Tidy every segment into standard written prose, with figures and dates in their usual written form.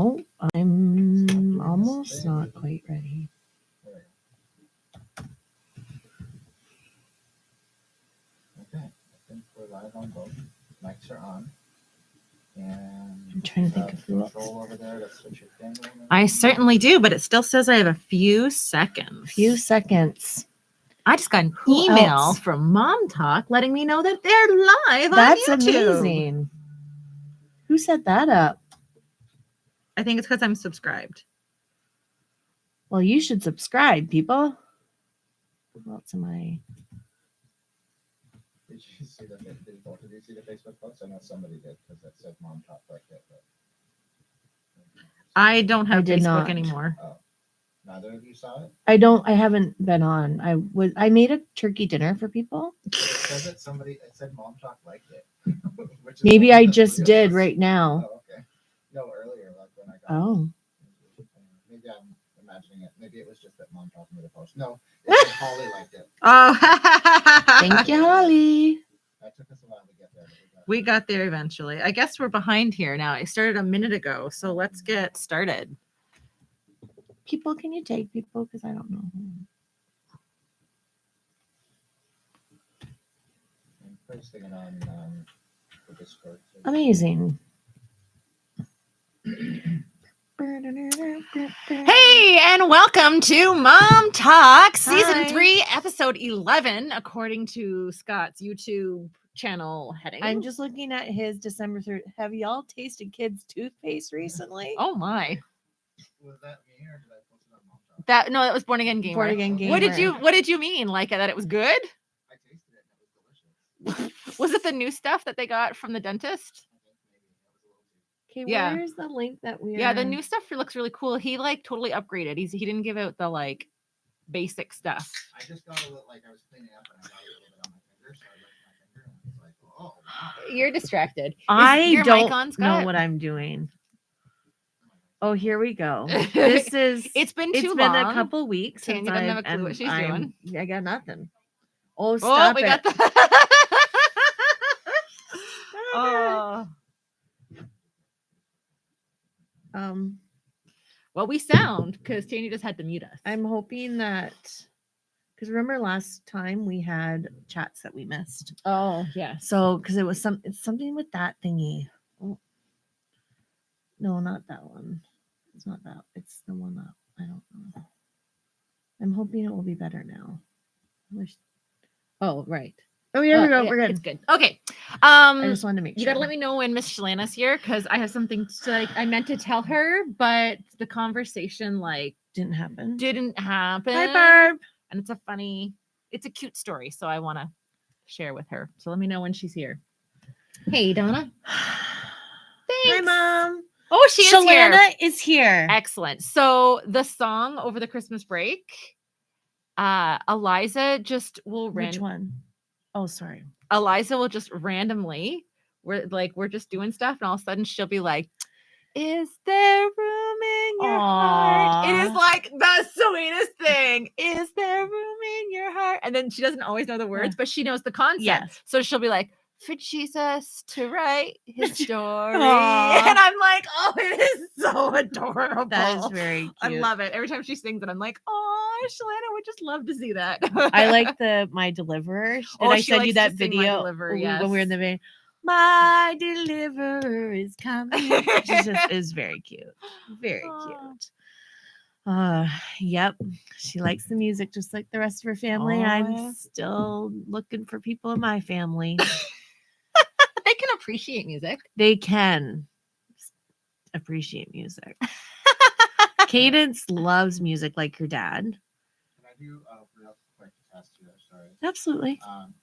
Oh, I'm almost not quite ready. Okay, I think we're live on both. Mics are on. And I'm trying to think of who else. control over there. Let's switch your camera. I certainly do, but it still says I have a few seconds. Few seconds. I just got an Who email else? from Mom Talk letting me know that they're live That's on YouTube. amazing. Who set that up? I think it's because I'm subscribed. Well, you should subscribe, people. Who else am I? Did you see the? Did both of you see the Facebook post? I know somebody did because that said "Mom Talk" like that. But... I don't have did Facebook not. anymore. Oh, neither of you saw it. I haven't been on. I made a turkey dinner for people. It says that somebody. It said "Mom Talk" liked it. Which is Maybe I the just three of did us. right now. Oh, okay. No, earlier, like when I got. Oh. Maybe I'm imagining it. Maybe it was just that Mom Talk made a post. No, it said Holly liked it. Oh, Thank you, Holly. That took us a while to get there. We got there eventually. I guess we're behind here now. I started a minute ago, so let's get started. People, can you take people? Because I don't know. I'm posting it on the Discord. Amazing. Hey, and welcome to Mom Talk, Season Hi. 3, Episode 11, according to Scott's YouTube channel heading. I'm just looking at his December 3rd. Have y'all tasted kids' toothpaste recently? Oh my. Was that me or did I post it on Mom Talk? That was Born Again Gamer. Born Again Gamer. What did you mean? Like that it was good? I tasted it and it was delicious. Was it the new stuff that they got from the dentist? Okay, Yeah. where's the link that we are? Yeah, the new stuff looks really cool. He like totally upgraded. He didn't give out the like basic stuff. I just got a little, like I was cleaning up and I got a little bit on my finger, so I licked my finger and I was like, oh wow. You're distracted. I Is your don't mic on, know Scott? what I'm doing. Oh, here we go. This is. It's been It's too been long. a couple weeks. Tanya since doesn't have a I've- clue what and she's doing. I got nothing. Oh, Oh, stop we it. got the. Stop Oh. it. Well, we sound because Tanya just had to mute us. I'm hoping that because remember last time we had chats that we missed. Oh yeah. So because it's something with that thingy. Oh. No, not that one. It's not that. It's the one that I don't know. I'm hoping it will be better now. Oh right. Oh, here we go. Yeah, We're good. It's good. Okay. I just wanted to make sure. You gotta let me know when Miss Shalana's here because I have something to, like I meant to tell her, but the conversation like Didn't happen. didn't happen. Hi, Barb. And it's a cute story, so I want to share with her. So let me know when she's here. Hey, Donna. Thanks. Hi, Mom. Oh, she is here. Shalana is here. Excellent. So the song over the Christmas break, Eliza just will Which one? Oh, sorry. Eliza will just randomly, we're just doing stuff, and all of a sudden she'll be like, "Is there room in your heart?" It is like the sweetest thing. Is there room in your heart? And then she doesn't always know the words, but she knows the concept. Yes. So she'll be like, "For Jesus to write his story." Aw. And I'm like, oh, it is so adorable. That is very cute. I love it. Every time she sings it, I'm like, oh, Shalana would just love to see that. I like my deliverer. Did Oh, I she send you likes that to sing My video Deliverer, when we were in the van? My deliverer is coming. She just is very cute. Very Aw. cute. Yep. She likes the music just like the rest of her family. Oh, yeah. I'm still looking for people in my family. They can appreciate music. They can appreciate music. Cadence loves music like her dad. Can I do a real quick test here? Sorry. Absolutely.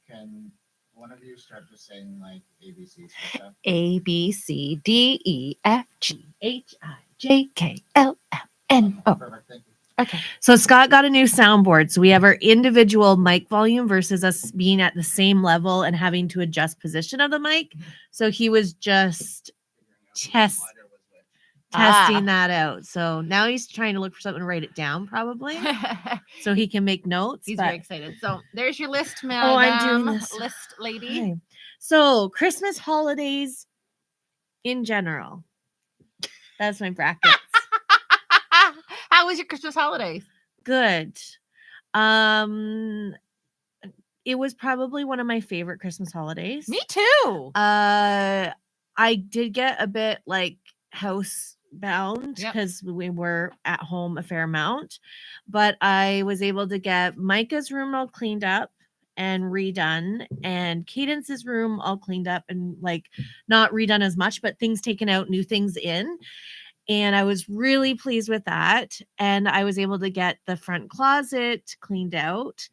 Can one of you start just saying like ABC stuff? A B C D E F G H I J K L M N O. Perfect. Thank you. Okay. So Scott got a new soundboard. So we have our individual mic volume versus us being at the same level and having to adjust position of the mic. So he was just testing that out. So now he's trying to look for something to write it down probably so he can make notes. He's but- very excited. So there's your list, Oh, madam. I'm doing this. List lady. Okay. So Christmas holidays in general. That's my brackets. How was your Christmas holidays? Good. It was probably one of my favorite Christmas holidays. Me too. I did get a bit like housebound Yep. because we were at home a fair amount, but I was able to get Micah's room all cleaned up and redone, and Cadence's room all cleaned up and like not redone as much, but things taken out, new things in. And I was really pleased with that. And I was able to get the front closet cleaned out.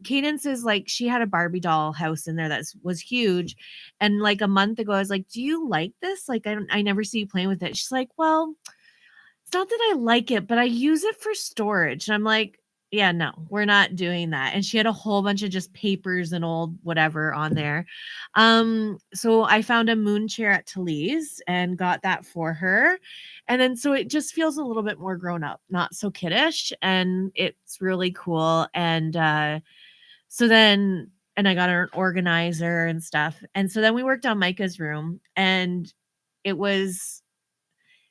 Cadence is like, she had a Barbie doll house in there that was huge. And like a month ago, I was like, do you like this? Like, I never see you playing with it. She's like, well, it's not that I like it, but I use it for storage. And I'm like, yeah, no, we're not doing that. And she had a whole bunch of just papers and old whatever on there. So I found a moon chair at Talese and got that for her. And then so it just feels a little bit more grown up, not so kiddish. And it's really cool. And so then, and I got her an organizer and stuff. And so then we worked on Micah's room, and it was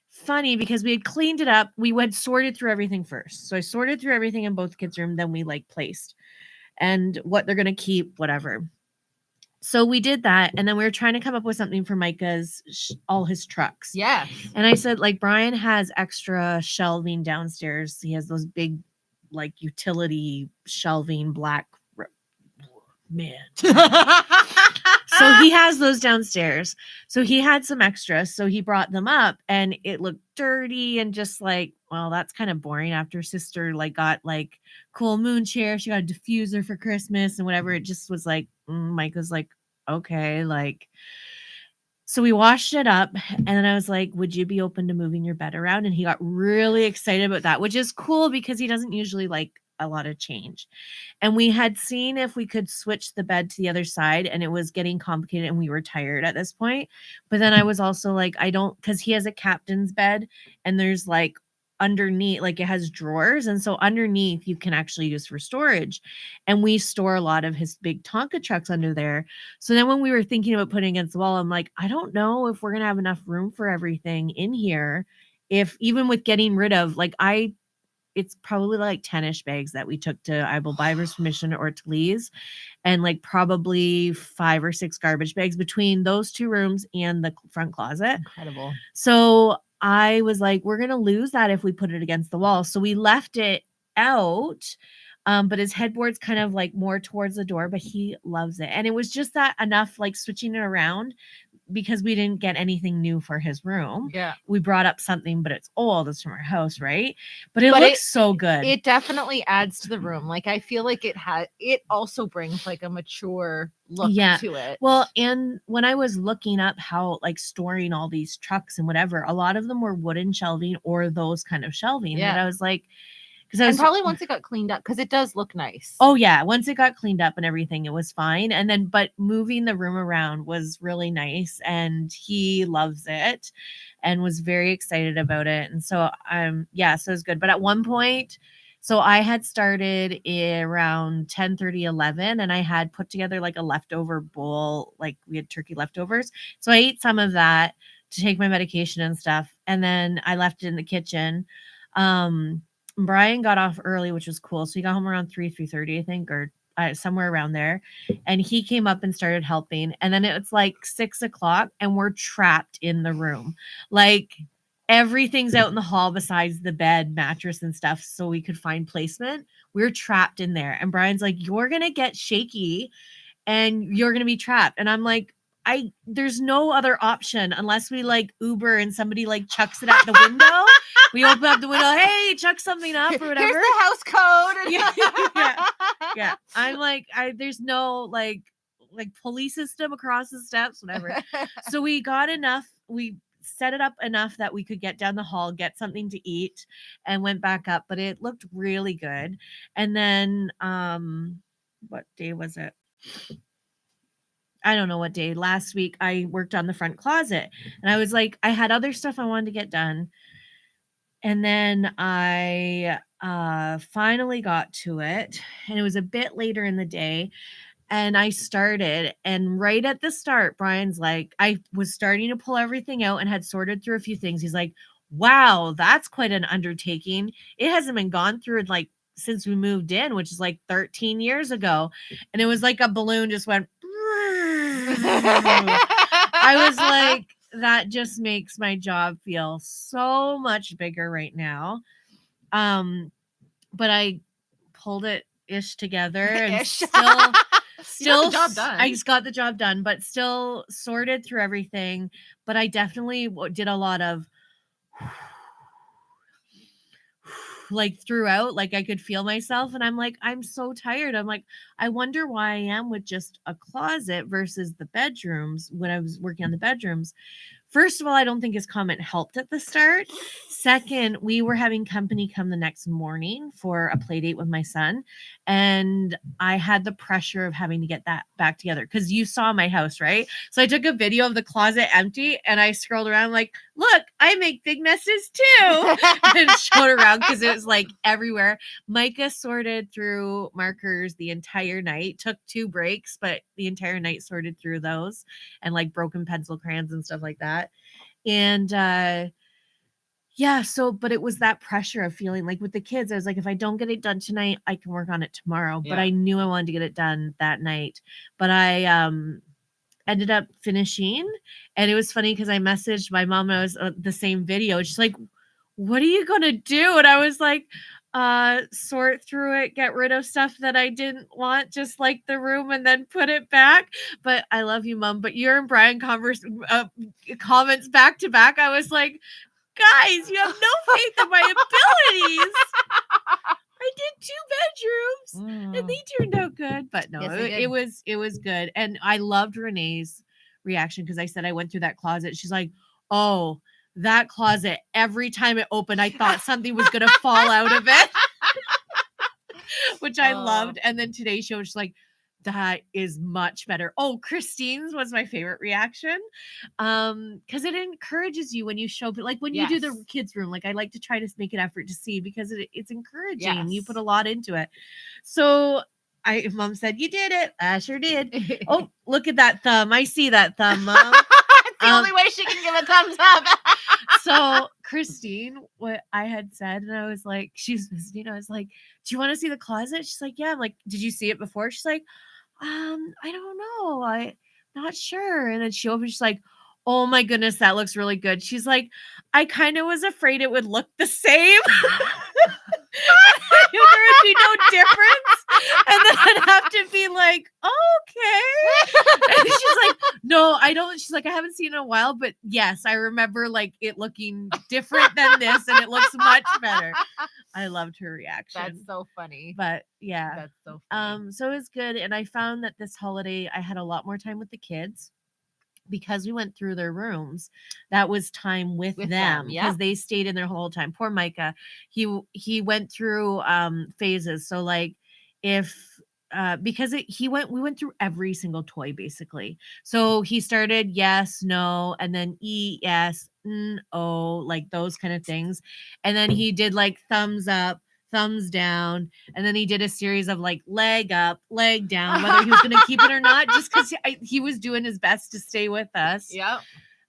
funny because we had cleaned it up. We went sorted through everything first. So I sorted through everything in both kids' room, then we like placed and what they're gonna keep, whatever. So we did that, and then we were trying to come up with something for Micah's all his trucks. Yes. And I said, like, Brian has extra shelving downstairs. He has those big, like, utility shelving black. Man. So he has those downstairs. So he had some extra. So he brought them up, and it looked dirty and just like, well, that's kind of boring after sister like got like cool moon chair. She got a diffuser for Christmas and whatever. It just was like, Mike was like, okay, like. So we washed it up, and then I was like, would you be open to moving your bed around? And he got really excited about that, which is cool because he doesn't usually like a lot of change. And we had seen if we could switch the bed to the other side, and it was getting complicated and we were tired at this point. But then I was also like, I don't, because he has a captain's bed and there's like underneath, like it has drawers. And so underneath you can actually use for storage. And we store a lot of his big Tonka trucks under there. So then when we were thinking about putting against the wall, I'm like, I don't know if we're going to have enough room for everything in here. If even with getting rid of, like, it's probably like 10-ish bags that we took to Ibel Biver's permission or Talese, and like probably 5 or 6 garbage bags between those 2 rooms and the front closet. Incredible. So I was like, we're going to lose that if we put it against the wall. So we left it out. But his headboard's kind of like more towards the door, but he loves it. And it was just that enough, like switching it around, because we didn't get anything new for his room. Yeah. We brought up something, but it's old. It's from our house, right? But it But looks so good. It definitely adds to the room. Like I feel like it also brings like a mature look to it. Well, and when I was looking up how like storing all these trucks and whatever, a lot of them were wooden shelving or those kind of shelving. Yeah. And I was like, and probably once it got cleaned up, because it does look nice. Oh yeah, once it got cleaned up and everything, it was fine. And then, but moving the room around was really nice, and he loves it, and was very excited about it. And so, yeah, so it was good. But at one point, so I had started around 10:30, 11, and I had put together like a leftover bowl, like we had turkey leftovers. So I ate some of that to take my medication and stuff, and then I left it in the kitchen. Brian got off early, which was cool. So he got home around 3:30, I think, or somewhere around there. And he came up and started helping. And then it's like 6:00 and we're trapped in the room. Like everything's out in the hall besides the bed, mattress, and stuff. So we could find placement. We're trapped in there. And Brian's like, you're going to get shaky and you're going to be trapped. And I'm like, there's no other option unless we like Uber and somebody like chucks it at the window. We open up the window, hey, chuck something up or whatever. Here's the house code. Yeah. I'm like, there's no like pulley system across the steps, whatever. So we got enough. We set it up enough that we could get down the hall, get something to eat, and went back up. But it looked really good. And then, what day was it? I don't know what day. Last week I worked on the front closet, and I was like, I had other stuff I wanted to get done. And then I finally got to it, and it was a bit later in the day. And I started, and right at the start, Brian's like, I was starting to pull everything out and had sorted through a few things. He's like, wow, that's quite an undertaking. It hasn't been gone through in like since we moved in, which is like 13 years ago. And it was like a balloon just went. I was like, that just makes my job feel so much bigger right now. But I pulled it ish together and Ish. still You got the job done. I just got the job done, but still sorted through everything. But I definitely did a lot of like throughout, like I could feel myself, and I'm like, I'm so tired. I'm like, I wonder why I am with just a closet versus the bedrooms when I was working on the bedrooms. First of all, I don't think his comment helped at the start. Second, we were having company come the next morning for a play date with my son. And I had the pressure of having to get that back together because you saw my house, right? So I took a video of the closet empty and I scrolled around like, look, I make big messes too. And showed around because it was like everywhere. Micah sorted through markers the entire night, took 2 breaks, but the entire night sorted through those and like broken pencil crayons and stuff like that. And yeah, so but it was that pressure of feeling like with the kids, I was like, if I don't get it done tonight, I can work on it tomorrow. But Yeah. I knew I wanted to get it done that night. But I ended up finishing, and it was funny because I messaged my mom and I was the same video. She's like, what are you gonna do? And I was like, sort through it, get rid of stuff that I didn't want, just like the room, and then put it back. But I love you, Mom. But your and Brian comments back to back. I was like, guys, you have no faith in my abilities. I did 2 bedrooms and they turned out good. But no, Yes, they it was good. And I loved Renee's reaction because I said I went through that closet. She's like, oh, that closet, every time it opened, I thought something was gonna fall out of it. Which I loved. And then today's show, she's like, that is much better. Oh, Christine's was my favorite reaction. Because it encourages you when you show, like when you do the Yes. kids' room, like I like to try to make an effort to see because it's encouraging. You Yes. put a lot into it. So Mom said, you did it. I sure did. Oh, look at that thumb. I see that thumb, Mom. It's the only way she can give a thumbs up. So Christine, what I had said, and I was like, she's visiting. I was like, do you want to see the closet? She's like, yeah. I'm like, did you see it before? She's like, I don't know. I'm not sure. And then she opens, she's like, oh my goodness, that looks really good. She's like, I kind of was afraid it would look the same. I knew there would be no difference. And then I'd have to be like, okay. And she's like, no, I don't. She's like, I haven't seen it in a while, but yes, I remember like it looking different than this, and it looks much better. I loved her reaction. That's so funny. But yeah. That's so funny. So it was good. And I found that this holiday I had a lot more time with the kids because we went through their rooms. That was time with them because yeah. they stayed in there the whole time. Poor Micah. He went through phases. So like if because we went through every single toy basically. So he started yes, no, and then yes, oh, like those kind of things. And then he did like thumbs up, thumbs down, and then he did a series of like leg up, leg down, whether he was going to keep it or not, just because he was doing his best to stay with us. Yep.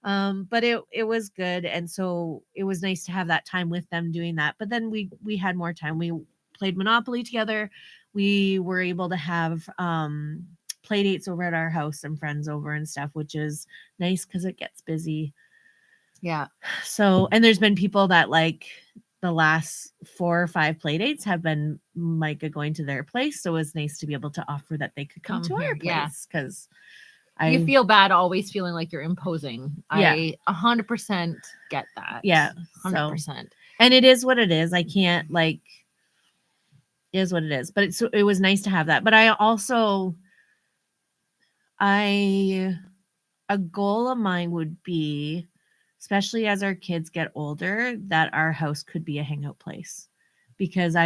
But it was good, and so it was nice to have that time with them doing that. But then we had more time. We played Monopoly together. We were able to have play dates over at our house and friends over and stuff, which is nice because it gets busy. Yeah. So, and there's been people that like the last 4 or 5 play dates have been Micah going to their place. So it was nice to be able to offer that they could come to here, our yeah. place because you feel bad always feeling like you're imposing. Yeah. I 100% get that. Yeah. 100%. And it is what it is. I can't like, it is what it is. But it was nice to have that. But I also, a goal of mine would be, especially as our kids get older, that our house could be a hangout place because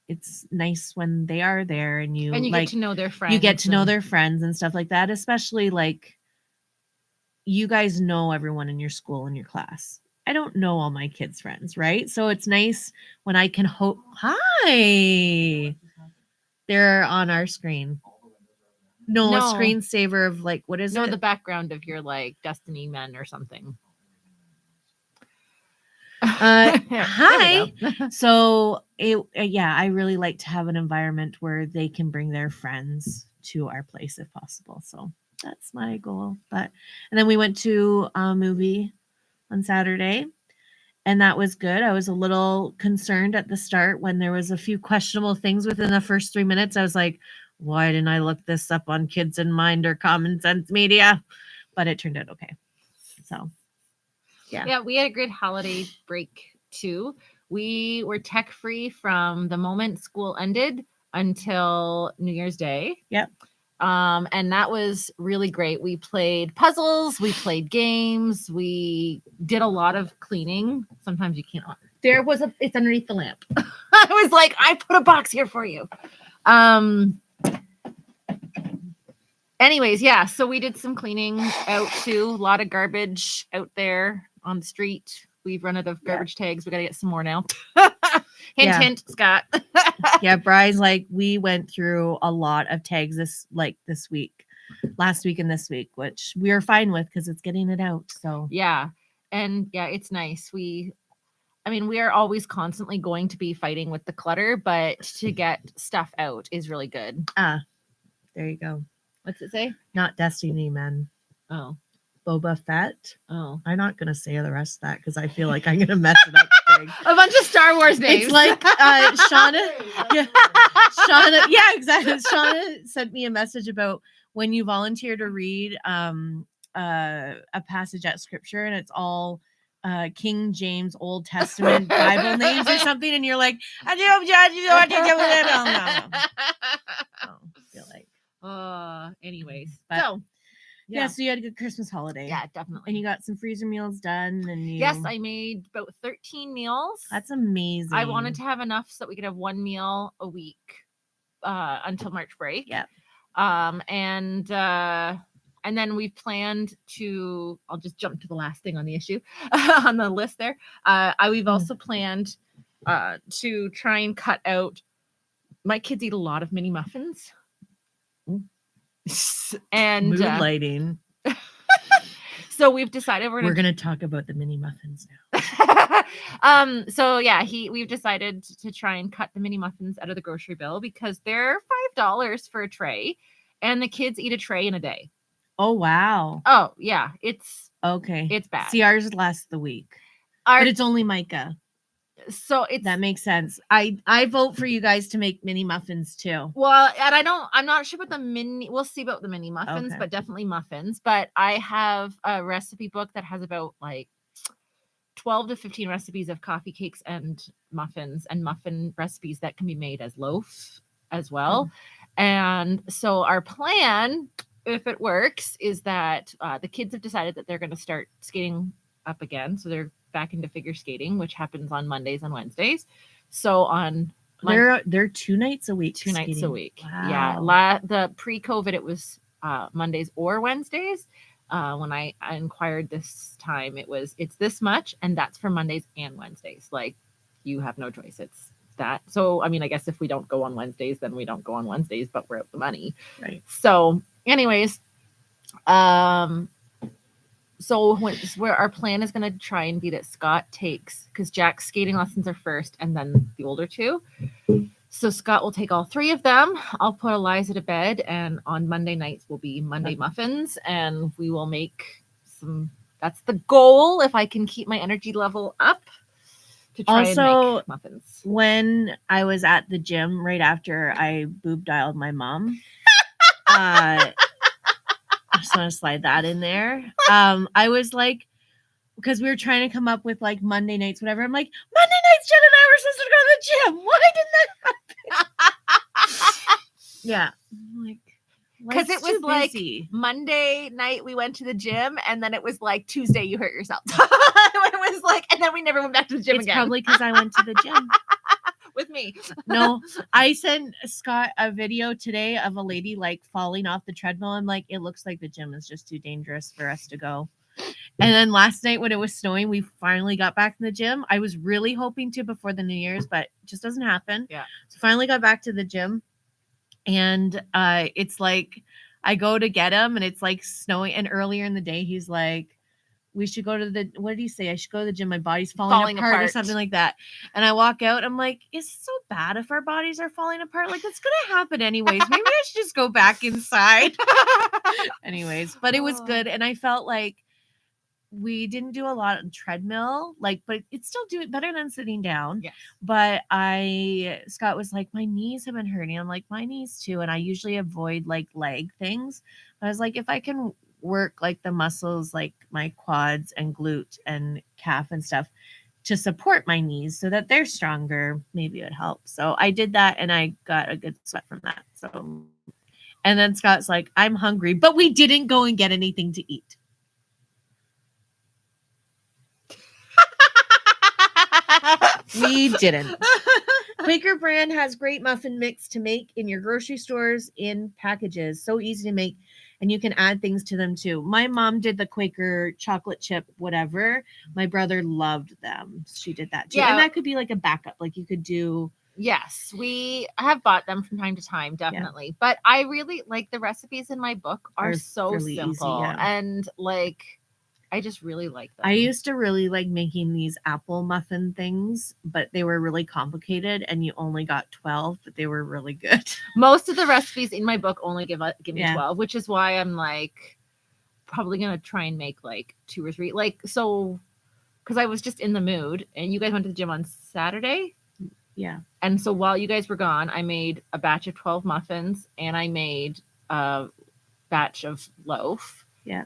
it's nice when they are there and you like, get to know their friends. You get to know their friends and stuff like that, especially like you guys know everyone in your school and your class. I don't know all my kids' friends, right? So it's nice when I can hi. They're on our screen. No, a No. screensaver of like, what is No, it? the background of your like Destiny Men or something. Hi. There we go. So yeah, I really like to have an environment where they can bring their friends to our place if possible. So that's my goal. And then we went to a movie on Saturday, and that was good. I was a little concerned at the start when there was a few questionable things within the first 3 minutes. I was like, why didn't I look this up on Kids in Mind or Common Sense Media? But it turned out okay. So Yeah, we had a good holiday break too. We were tech free from the moment school ended until New Year's Day. Yep. And that was really great. We played puzzles, we played games, we did a lot of cleaning. Sometimes you can't. It's underneath the lamp. I was like, I put a box here for you. Anyways, yeah, so we did some cleaning out too. A lot of garbage out there on the street. We've run out of garbage tags. We got to get some more now. Hint, hint, Scott. Yeah, Bry's like, we went through a lot of tags this week, last week and this week, which we are fine with because it's getting it out. So Yeah. And yeah, it's nice. We are always constantly going to be fighting with the clutter, but to get stuff out is really good. there you go. What's it say? Not Destiny Men. Oh. Boba Fett. Oh. I'm not gonna say the rest of that because I feel like I'm gonna mess it up big. A bunch of Star Wars names. It's like Shauna. Yeah, Shauna. Yeah, exactly. Shauna sent me a message about when you volunteer to read a passage at scripture, and it's all King James Old Testament Bible names or something, and you're like, I feel like. Anyways, But- so Yeah, so you had a good Christmas holiday. yeah, definitely. And you got some freezer meals done, and you. Yes, I made about 13 meals. That's amazing. I wanted to have enough so that we could have one meal a week until March break. Yeah. And then we've planned to. I'll just jump to the last thing on the issue on the list there. We've also planned to try and cut out. My kids eat a lot of mini muffins. And mood lighting. So we've decided we're gonna talk about the mini muffins now. So yeah, we've decided to try and cut the mini muffins out of the grocery bill because they're $5 for a tray, and the kids eat a tray in a day. Oh wow. Oh yeah, it's okay. It's bad. See, ours lasts the week, but it's only Micah. So that makes sense. I vote for you guys to make mini muffins too. Well, and I'm not sure about the mini. We'll see about the mini muffins, Okay. but definitely muffins. But I have a recipe book that has about like 12 to 15 recipes of coffee cakes and muffins, and muffin recipes that can be made as loaf as well. And so our plan, if it works, is that the kids have decided that they're going to start skating up again. So they're back into figure skating, which happens on Mondays and Wednesdays. So on they're 2 nights a week. 2 nights a week. Wow. Yeah. The pre-COVID it was Mondays or Wednesdays. When I inquired this time, it's this much, and that's for Mondays and Wednesdays. Like, you have no choice. It's that. So I mean, I guess if we don't go on Wednesdays, then we don't go on Wednesdays, but we're out the money. Right. So anyways, so where our plan is going to try and be that Scott takes, because Jack's skating lessons are first and then the older two. So Scott will take all 3 of them. I'll put Eliza to bed, and on Monday nights will be Monday muffins, and we will make some. That's the goal. If I can keep my energy level up to try and make muffins. When I was at the gym right after I boob dialed my mom, I just want to slide that in there. I was like, because we were trying to come up with like Monday nights, whatever. I'm like, Monday nights, Jen and I were supposed to go to the gym. Why didn't that happen? Yeah. I'm like, because it was like Monday night we went to the gym, and then it was like Tuesday you hurt yourself. It was like, and then we never went back to the gym again. It's probably because I went to the gym. With me. No, I sent Scott a video today of a lady like falling off the treadmill. I'm like, it looks like the gym is just too dangerous for us to go. And then last night when it was snowing, we finally got back to the gym. I was really hoping to before the New Year's, but it just doesn't happen. Yeah. So finally got back to the gym, and it's like I go to get him and it's like snowing. And earlier in the day, he's like, we should go to the, what did he say? I should go to the gym. My body's falling apart or something like that. And I walk out. I'm like, is it so bad if our bodies are falling apart? Like, it's going to happen anyways. Maybe I should just go back inside. Anyways, but it was good. And I felt like we didn't do a lot on treadmill, like, but it's still doing better than sitting down. Yes. But Scott was like, my knees have been hurting. I'm like, my knees too. And I usually avoid like leg things. But I was like, if I can work like the muscles, like my quads and glute and calf and stuff to support my knees so that they're stronger, maybe it would help. So I did that and I got a good sweat from that. So, and then Scott's like, I'm hungry, but we didn't go and get anything to eat. We didn't. Quaker brand has great muffin mix to make in your grocery stores in packages. So easy to make, and you can add things to them too. My mom did the Quaker chocolate chip, whatever. My brother loved them. She did that too. Yeah. And that could be like a backup. Like you could do. Yes, we have bought them from time to time, definitely. But I really like the recipes in my book are so really easy, simple. yeah. And like, I just really like them. I used to really like making these apple muffin things, but they were really complicated and you only got 12, but they were really good. Most of the recipes in my book only give me Yeah. 12, which is why I'm like probably going to try and make like 2 or 3. Like, so, because I was just in the mood and you guys went to the gym on Saturday. Yeah. And so while you guys were gone, I made a batch of 12 muffins and I made a batch of loaf. Yeah.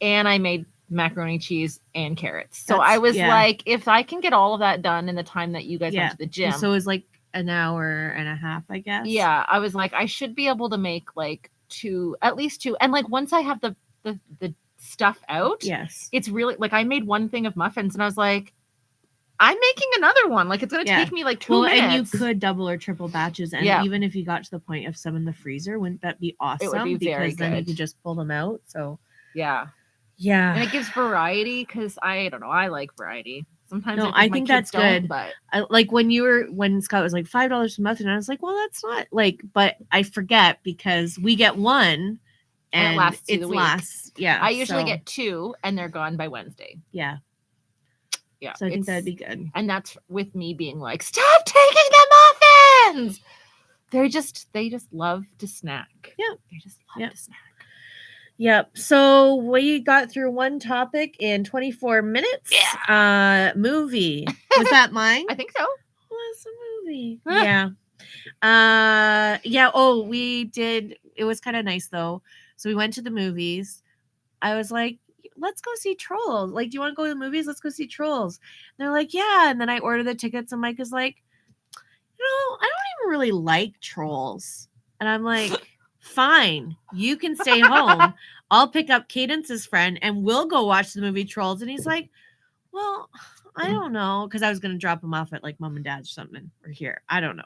And I made macaroni, cheese, and carrots. So That's- I was yeah. like, if I can get all of that done in the time that you guys Yeah. went to the gym. So it was like an hour and a half, I guess. Yeah, I was like, I should be able to make like at least 2. And like once I have the stuff out, Yes. it's really like I made one thing of muffins and I was like, I'm making another one. Like it's gonna Yeah. take me like 2 minutes. And you could double or triple batches, and Yeah. even if you got to the point of some in the freezer, wouldn't that be awesome? be very because then you good. could just pull them out. So Yeah. yeah, And it gives variety because I don't know, I like variety. Sometimes No, I I think think my kids that's don't, good. but I, like when Scott was like $5 a muffin, I was like, well, that's not like, but I forget because we get one And it lasts you it the week. lasts. Yeah, I usually so, get 2 and they're gone by Wednesday. yeah. Yeah. So I think it's- that'd be good. And that's with me being like, stop taking the muffins. They just love to snack. Yeah. They just love Yeah. to snack. Yep. So we got through one topic in 24 minutes. Yeah. Movie. Was that mine? I think so. What's the movie? Yeah. Oh, we did. It was kind of nice though. So we went to the movies. I was like, let's go see Trolls. Like, do you want to go to the movies? Let's go see Trolls. And they're like, yeah. And then I ordered the tickets and Mike is like, I don't even really like Trolls. And I'm like, fine, you can stay home. I'll pick up Cadence's friend and we'll go watch the movie Trolls. And he's like, well, I don't know. Because I was going to drop him off at like mom and dad's or something or here. I don't know.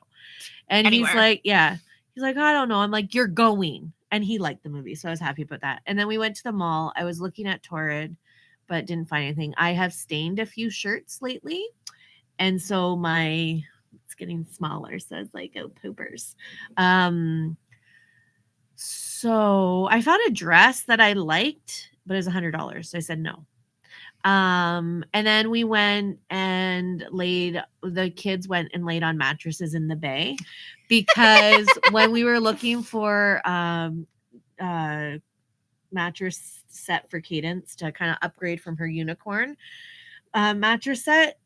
And Anywhere. he's like, yeah. He's like, I don't know. I'm like, you're going. And he liked the movie. So I was happy about that. And then we went to the mall. I was looking at Torrid, but didn't find anything. I have stained a few shirts lately. And so it's getting smaller. So it's like, oh, poopers. So I found a dress that I liked, but it was $100. So I said no. And then we went and the kids went and laid on mattresses in the bay because when we were looking for mattress set for Cadence to kind of upgrade from her unicorn mattress set,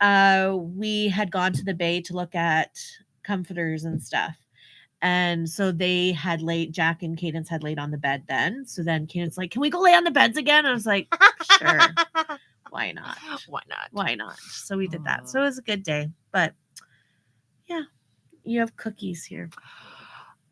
we had gone to the bay to look at comforters and stuff. And so they had Jack and Cadence had laid on the bed then. So then Cadence like, can we go lay on the beds again? And I was like, sure. Why not? Why not? Why not? So we did that. So it was a good day. But yeah, you have cookies here.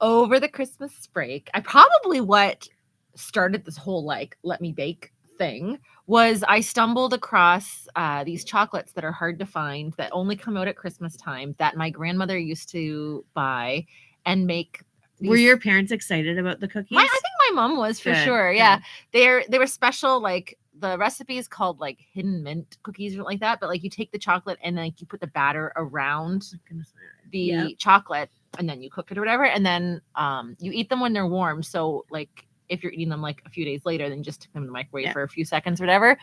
Over the Christmas break, what started this whole like let me bake thing was I stumbled across these chocolates that are hard to find that only come out at Christmas time that my grandmother used to buy and make. Were your parents excited about the cookies? I think my mom was for Good, sure. good. Yeah, they were special. Like the recipe is called like hidden mint cookies or something like that. But like you take the chocolate and like you put the batter around the chocolate and then you cook it or whatever, and then you eat them when they're warm. So like if you're eating them like a few days later, then just stick them in the microwave Yeah. for a few seconds or whatever,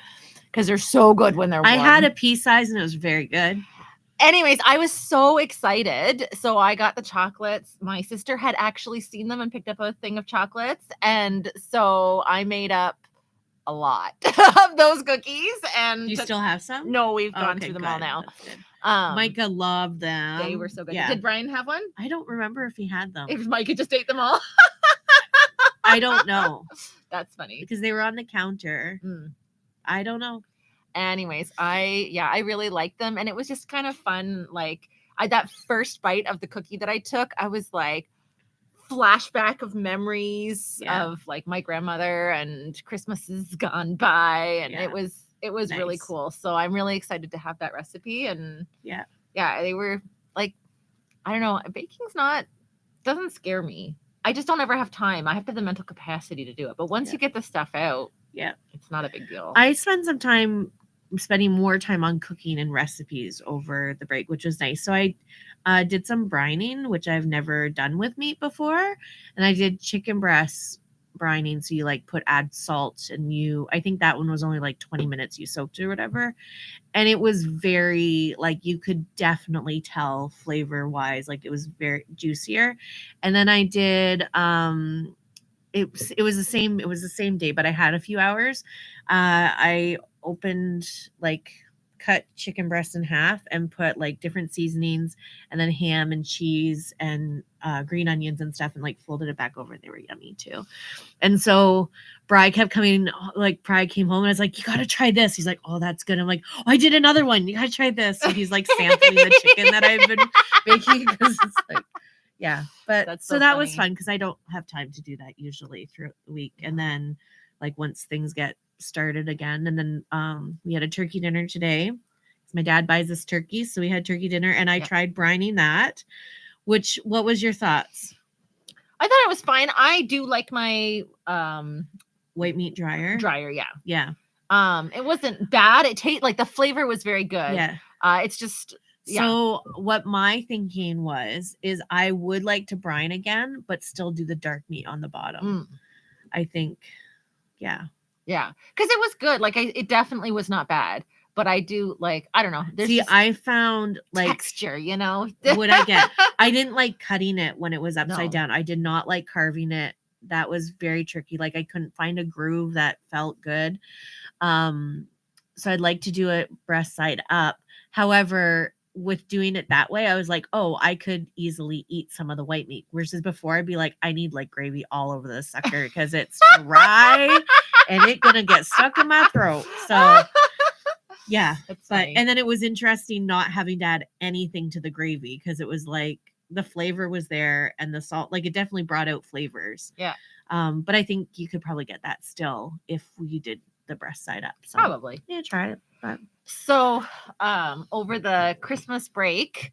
because they're so good when they're warm. I had a pea size and it was very good. Anyways, I was so excited. So I got the chocolates. My sister had actually seen them and picked up a thing of chocolates. And so I made up a lot of those cookies. And Do you still have some? no, we've Oh, gone okay, through them all good. now. That's good. Um, Micah loved them. they were so good. Yeah. Did Brian have one? I don't remember if he had them. If Micah just ate them all. I don't know That's funny. because they were on the counter. Mm. I don't know. Anyways, I really liked them, and it was just kind of fun. Like that first bite of the cookie that I took, I was like flashback of memories Yeah. of like my grandmother and Christmases gone by, and Yeah. it was really Nice. cool. So I'm really excited to have that recipe, and Yeah. they were like, I don't know, baking's doesn't scare me. I just don't ever have time. I have to have the mental capacity to do it. But once Yeah. you get the stuff out, Yeah. it's not a big deal. I spent some time spending more time on cooking and recipes over the break, which was nice. So I did some brining, which I've never done with meat before. And I did chicken breast brining. So you like add salt and I think that one was only like 20 minutes you soaked it or whatever. And it was very like, you could definitely tell flavor wise, like it was very juicier. And then I did, it was the same day, but I had a few hours. I opened cut chicken breast in half and put like different seasonings and then ham and cheese and green onions and stuff and like folded it back over. They were yummy too. And so Bri kept coming, like Bri came home and I was like, you got to try this. He's like, oh, that's good. I'm like, oh, I did another one. You got to try this. So he's like sampling the chicken that I've been making because it's like, yeah. But That's so so that was funny. fun because I don't have time to do that usually throughout the week. And then like once things get started again, and then we had a turkey dinner today. My dad buys us turkey, so we had turkey dinner and I tried brining that. What was your thoughts? I thought it was fine. I do like my White meat dryer. Yeah. It wasn't bad. It tasted like the flavor was very good. Yeah. It's just So what my thinking is I would like to brine again, but still do the dark meat on the bottom. I think, yeah, because it was good. Like it definitely was not bad. But I do like, I don't know. See, I found like texture, you know. What I get. I didn't like cutting it when it was upside No. down. I did not like carving it. That was very tricky. Like I couldn't find a groove that felt good. So I'd like to do it breast side up. However, with doing it that way, I was like, oh, I could easily eat some of the white meat. Versus before, I'd be like, I need like gravy all over this sucker because it's dry and it's gonna get stuck in my throat. So yeah, and then it was interesting not having to add anything to the gravy because it was like the flavor was there and the salt, like it definitely brought out flavors. Yeah. But I think you could probably get that still if we did the breast side up. So Probably. yeah, try it. But so over the Christmas break,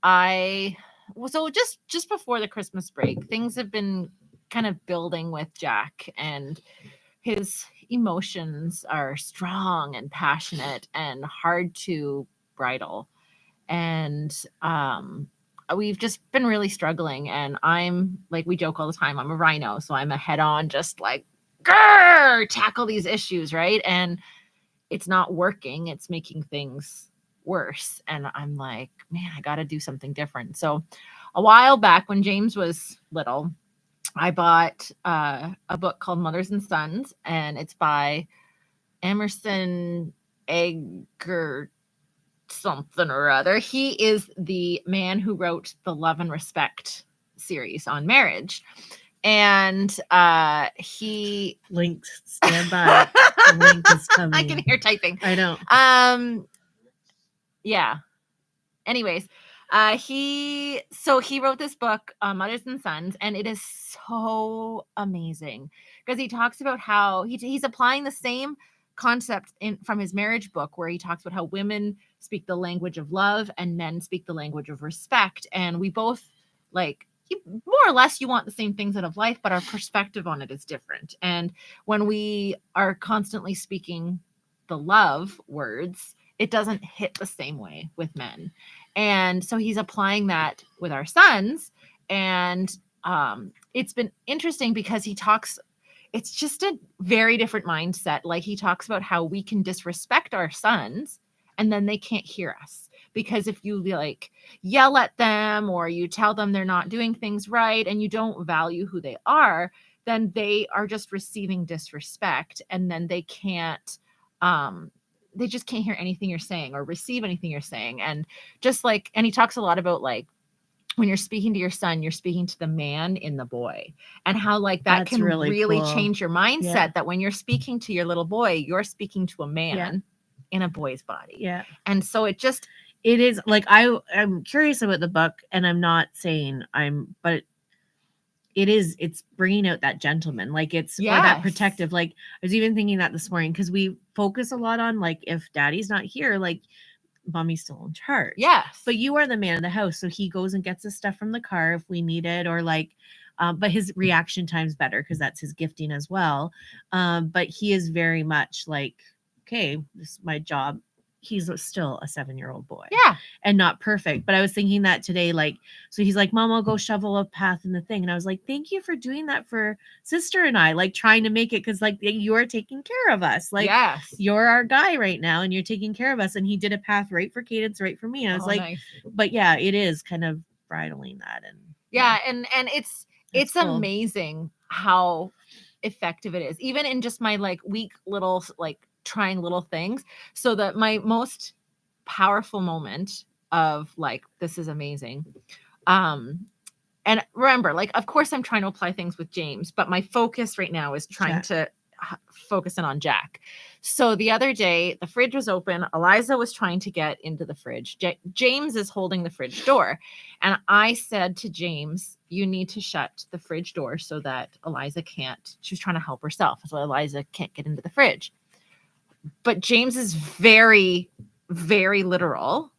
just before the Christmas break, things have been kind of building with Jack, and his emotions are strong and passionate and hard to bridle. And we've just been really struggling. And I'm like, we joke all the time, I'm a rhino. So I'm a head on, just like, grrr, tackle these issues, right? And it's not working. It's making things worse. And I'm like, man, I got to do something different. So a while back when James was little, I bought a book called Mothers and Sons, and it's by Emerson Egger something or other. He is the man who wrote the Love and Respect series on marriage. And he links stand by. The link is coming. I can hear typing. I know. Yeah. Anyways, he wrote this book, Mothers and Sons, and it is so amazing because he talks about how he's applying the same concept from his marriage book, where he talks about how women speak the language of love and men speak the language of respect, and we both more or less you want the same things out of life, but our perspective on it is different. And when we are constantly speaking the love words, it doesn't hit the same way with men. And so he's applying that with our sons. And it's been interesting because he talks, it's just a very different mindset. Like he talks about how we can disrespect our sons and then they can't hear us. Because if you like yell at them or you tell them they're not doing things right and you don't value who they are, then they are just receiving disrespect and then they just can't hear anything you're saying or receive anything you're saying. And just like, and he talks a lot about like, when you're speaking to your son, you're speaking to the man in the boy, and how like that That's can really really cool. change your mindset. Yeah. That when you're speaking to your little boy, you're speaking to a man Yeah. in a boy's body. Yeah. And so it is like, I'm curious about the book, and I'm not saying but it's bringing out that gentleman, like it's or that Yes. protective. Like I was even thinking that this morning, because we focus a lot on like, if daddy's not here, like mommy's still in charge. yes. But you are the man of the house, so he goes and gets his stuff from the car if we need it, or like but his reaction time's better because that's his gifting as well. But he is very much like, okay, this is my job. He's still a 7-year-old boy. Yeah. And not perfect. But I was thinking that today, like, so he's like, Mom, I'll go shovel a path in the thing. And I was like, thank you for doing that for sister and I, like trying to make it, because like you're taking care of us. Like yes. you're our guy right now and you're taking care of us. And he did a path right for Cadence, right for me. And I was Oh, like, nice. but yeah, it is kind of bridling that. And Yeah, and it's That's cool. amazing how effective it is, even in just my like weak little like trying little things. So that my most powerful moment of like, this is amazing. And remember, like, of course I'm trying to apply things with James, but my focus right now is trying to focus in on Jack. So the other day, the fridge was open. Eliza was trying to get into the fridge. James is holding the fridge door. And I said to James, you need to shut the fridge door so that Eliza can't, she was trying to help herself. So Eliza can't get into the fridge. But James is very, very literal.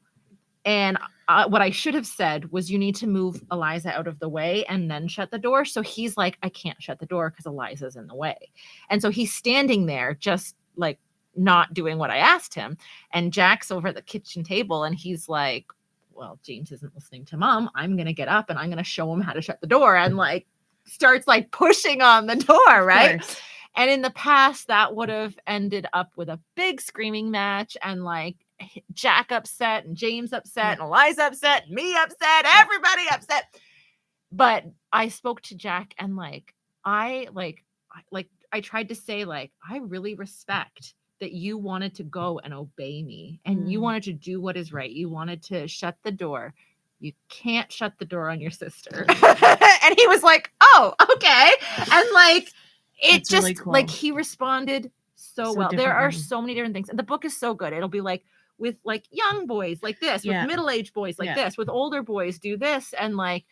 And what I should have said was, you need to move Eliza out of the way and then shut the door. So he's like, I can't shut the door because Eliza's in the way. And so he's standing there just like not doing what I asked him. And Jack's over at the kitchen table and he's like, well, James isn't listening to Mom. I'm going to get up and I'm going to show him how to shut the door, and like starts like pushing on the door. Right. And in the past, that would have ended up with a big screaming match and like Jack upset and James upset and Eliza upset and me upset, everybody upset. But I spoke to Jack and like I tried to say, like, I really respect that you wanted to go and obey me and you wanted to do what is right. You wanted to shut the door. You can't shut the door on your sister. And he was like, oh, okay. And like it That's just really cool. like he responded so well. There are differently. so many different things. And the book is so good. It'll be like with like young boys like this, with middle-aged boys like this, with older boys do this, and like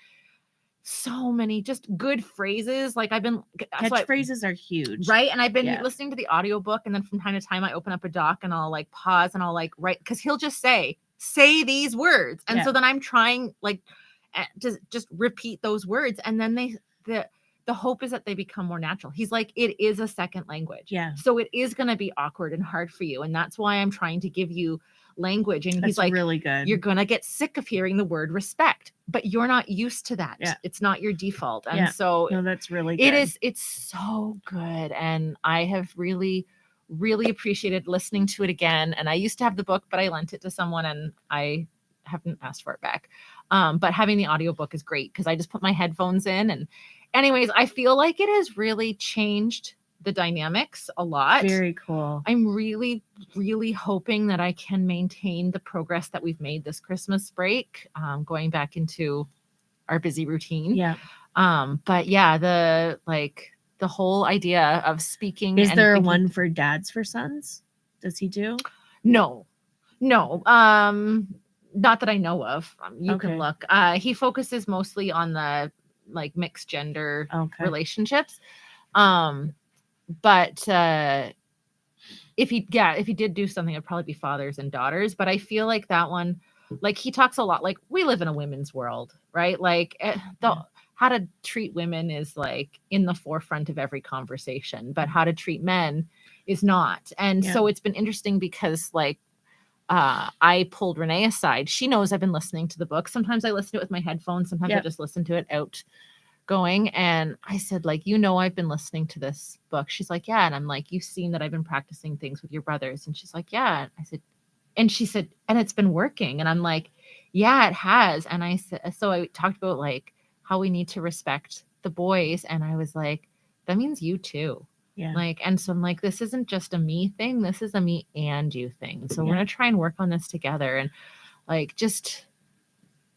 so many just good phrases. Like I've been catchphrases are huge, right? And I've been listening to the audiobook, and then from time to time I open up a doc and I'll like pause and I'll like write, because he'll just say these words, and so then I'm trying like to just repeat those words, and then the hope is that they become more natural. He's like, it is a second language. Yeah. So it is going to be awkward and hard for you. And that's why I'm trying to give you language. And he's like, really good. You're going to get sick of hearing the word respect, but you're not used to that. Yeah. It's not your default. And so no, that's really good. It's so good. And I have really, really appreciated listening to it again. And I used to have the book, but I lent it to someone and I haven't asked for it back. But having the audiobook is great because I just put my headphones in. And anyways, I feel like it has really changed the dynamics a lot. Very cool. I'm really, really hoping that I can maintain the progress that we've made this Christmas break, going back into our busy routine. Yeah. But yeah, the whole idea of speaking. Is there one for dads for sons? Does he do? No. Not that I know of. You can look. He focuses mostly on the like mixed gender relationships. But if he did do something, it'd probably be fathers and daughters. But I feel like that one, like he talks a lot, like we live in a women's world, right? Like how to treat women is like in the forefront of every conversation, but how to treat men is not. And so it's been interesting because like I pulled Renee aside. She knows I've been listening to the book. Sometimes I listen to it with my headphones. Sometimes I just listen to it out going, and I said, like, I've been listening to this book. She's like, yeah. And I'm like, you've seen that I've been practicing things with your brothers. And she's like, yeah. I said, and she said, and it's been working. And I'm like, yeah, it has. And I said, so I talked about like how we need to respect the boys. And I was like, that means you too. Yeah. Like, and so I'm like, this isn't just a me thing. This is a me and you thing. So we're Yeah. going to try and work on this together. And like, just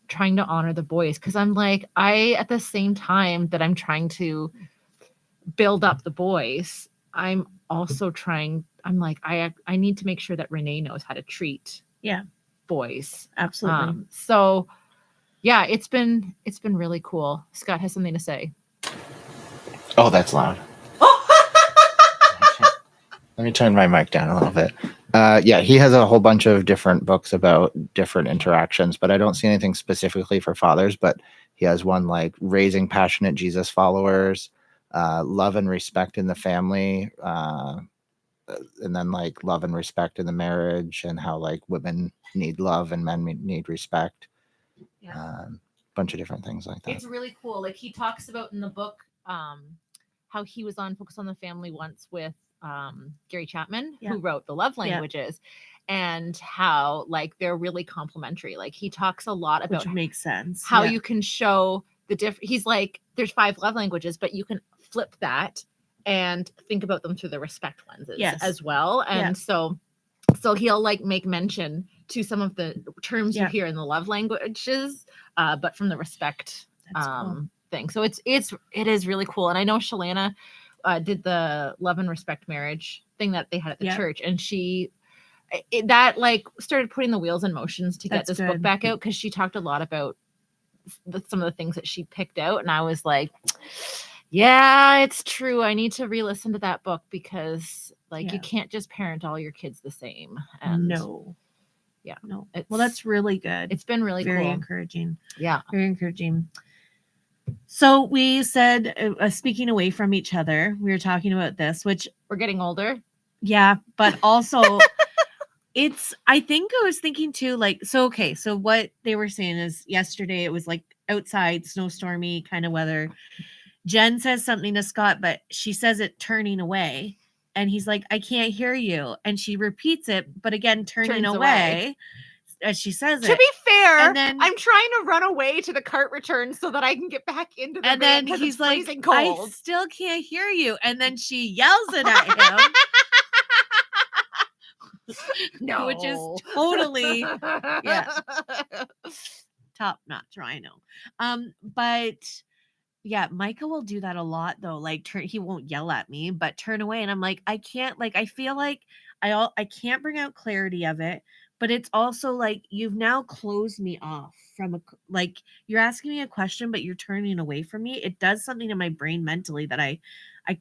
trying to honor the boys. Cause I'm like, at the same time that I'm trying to build up the boys, I'm also I'm like, I need to make sure that Renee knows how to treat Yeah. boys. Absolutely. So yeah, it's been really cool. Scott has something to say. Oh, that's loud. Let me turn my mic down a little bit. Yeah, he has a whole bunch of different books about different interactions, but I don't see anything specifically for fathers. But he has one like raising passionate Jesus followers, love and respect in the family, and then like love and respect in the marriage, and how like women need love and men need respect. Yeah. Bunch of different things like that. It's really cool. Like he talks about in the book how he was on Focus on the Family once with Gary Chapman, Yeah. who wrote The Love Languages, and how like they're really complementary. Like he talks a lot about Which makes sense. how Yeah. you can show the different. He's like, there's 5 love languages, but you can flip that and think about them through the respect lenses Yes. as well. And Yeah. so he'll like make mention to some of the terms you Yeah. hear in the love languages, but from the respect That's cool. thing. So it is really cool. And I know Shalana did the love and respect marriage thing that they had at the Yeah. church, and that like started putting the wheels in motions to get That's this good. book back out, because she talked a lot about some of the things that she picked out, and I was like, yeah, it's true. I need to re-listen to that book, because like Yeah. you can't just parent all your kids the same. And No. yeah, No. it's, Well, that's really good. it's been really very cool. encouraging. Yeah. Very encouraging. So we said, speaking away from each other, we were talking about this, which We're getting older. yeah, but also I think I was thinking too, like, so what they were saying is yesterday it was like outside snowstormy kind of weather. Jen says something to Scott, but she says it turning away, and he's like, I can't hear you, and she repeats it, but again turning Turns away as she says it. To be fair, And then- I'm trying to run away to the cart return so that I can get back into the And van then 'cause he's it's like, freezing I cold. still can't hear you. And then she yells it at him. No. Which is totally top notch rhino. But yeah, Micah will do that a lot though. Like he won't yell at me, but turn away. And I'm like, I can't, like, I feel like I can't bring out clarity of it. But it's also like you've now closed me off from like you're asking me a question, but you're turning away from me. It does something to my brain mentally that I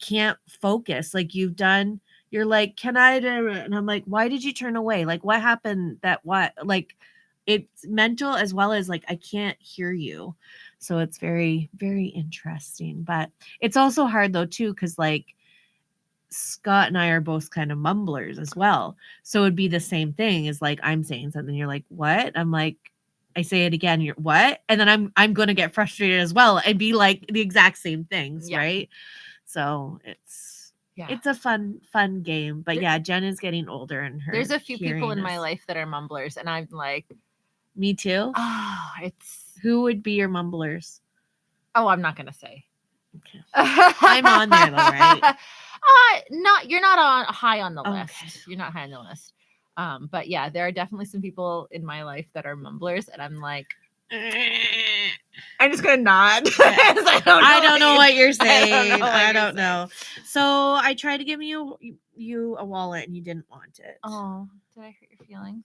can't focus. Like you're like, can I do it? And I'm like, why did you turn away? Like what happened? Like it's mental as well as like I can't hear you. So it's very, very interesting. But it's also hard though too, because like Scott and I are both kind of mumblers as well. So it'd be the same thing as like I'm saying something, you're like, what? I'm like, I say it again, you're what? And then I'm gonna get frustrated as well and be like the exact same things, Yeah. right? So it's Yeah. a fun game. But yeah, Jen is getting older and There's a few people in hearing my is- life that are mumblers, and I'm like, Me too. it's. Who would be your mumblers? Oh, I'm not gonna say. Okay. I'm on there though, right? You're not on high on the Okay. list. You're not high on the list. But yeah, there are definitely some people in my life that are mumblers, and I'm like, I'm just gonna nod. I don't know what you're saying. I you're don't know. So I tried to give you a wallet and you didn't want it. Oh, did I hurt your feelings?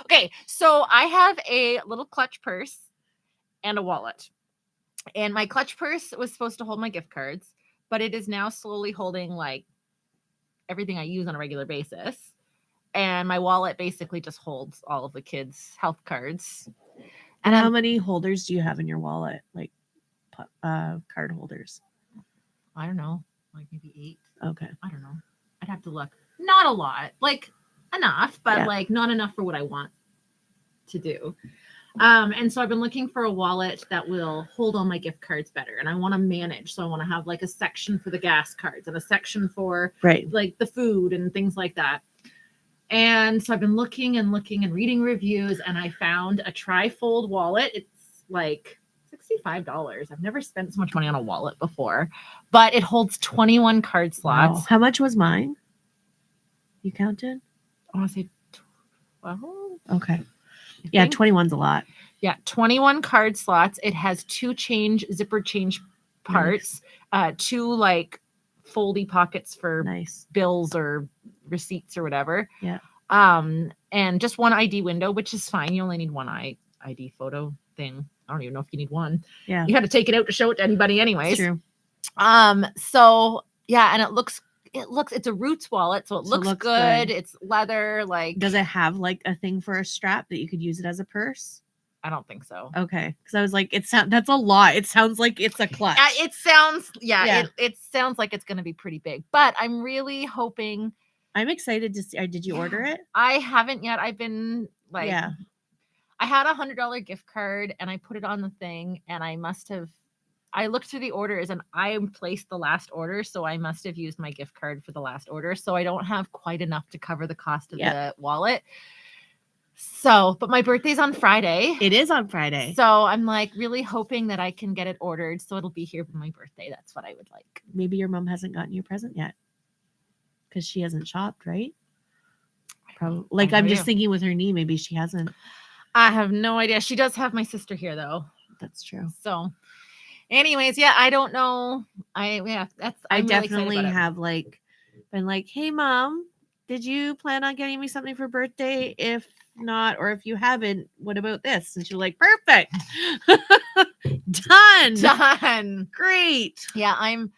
Okay, so I have a little clutch purse and a wallet. And my clutch purse was supposed to hold my gift cards, but it is now slowly holding like everything I use on a regular basis. And my wallet basically just holds all of the kids' health cards. And how many holders do you have in your wallet? Like card holders? I don't know, like maybe 8. Okay. I don't know. I'd have to look. Not a lot, like enough, but Yeah. like not enough for what I want to do. And so I've been looking for a wallet that will hold all my gift cards better. And I want to manage. So I want to have like a section for the gas cards and a section for Right. like the food and things like that. And so I've been looking and reading reviews, and I found a tri-fold wallet. It's like $65. I've never spent so much money on a wallet before, but it holds 21 card slots. Wow. How much was mine? You counted? I want to say 12. Okay. I Yeah, think. 21's a lot. Yeah, 21 card slots. It has two zipper change parts, two like foldy pockets for Nice. bills or receipts or whatever. Yeah. And just one ID window, which is fine. You only need one ID photo thing. I don't even know if you need one. Yeah. You had to take it out to show it to anybody anyways. It's true. So yeah, and it's a Roots wallet, so it looks good. good. It's leather, like Does it have like a thing for a strap that you could use it as a purse? I don't think so. Okay. Because I was like, that's a lot. It sounds like it's a clutch. It sounds Yeah. It sounds like it's gonna be pretty big, but I'm really hoping. I'm excited to see. Did you order it? I haven't yet. I've been like, Yeah. I had a $100 gift card and I put it on the thing, and I looked through the orders and I placed the last order, so I must have used my gift card for the last order. So I don't have quite enough to cover the cost of the wallet. So, but my birthday's on Friday. It is on Friday. So I'm like really hoping that I can get it ordered, so it'll be here for my birthday. That's what I would like. Maybe your mom hasn't gotten you a present yet because she hasn't shopped, right? Probably. Like I'm just thinking with her knee, maybe she hasn't. I have no idea. She does have my sister here though. That's true. So, anyways, yeah, I don't know. I'm really definitely excited about it. have like been like, hey mom, did you plan on getting me something for birthday? If not, or if you haven't, what about this? And she's like, perfect. Done. Great. Yeah, I'm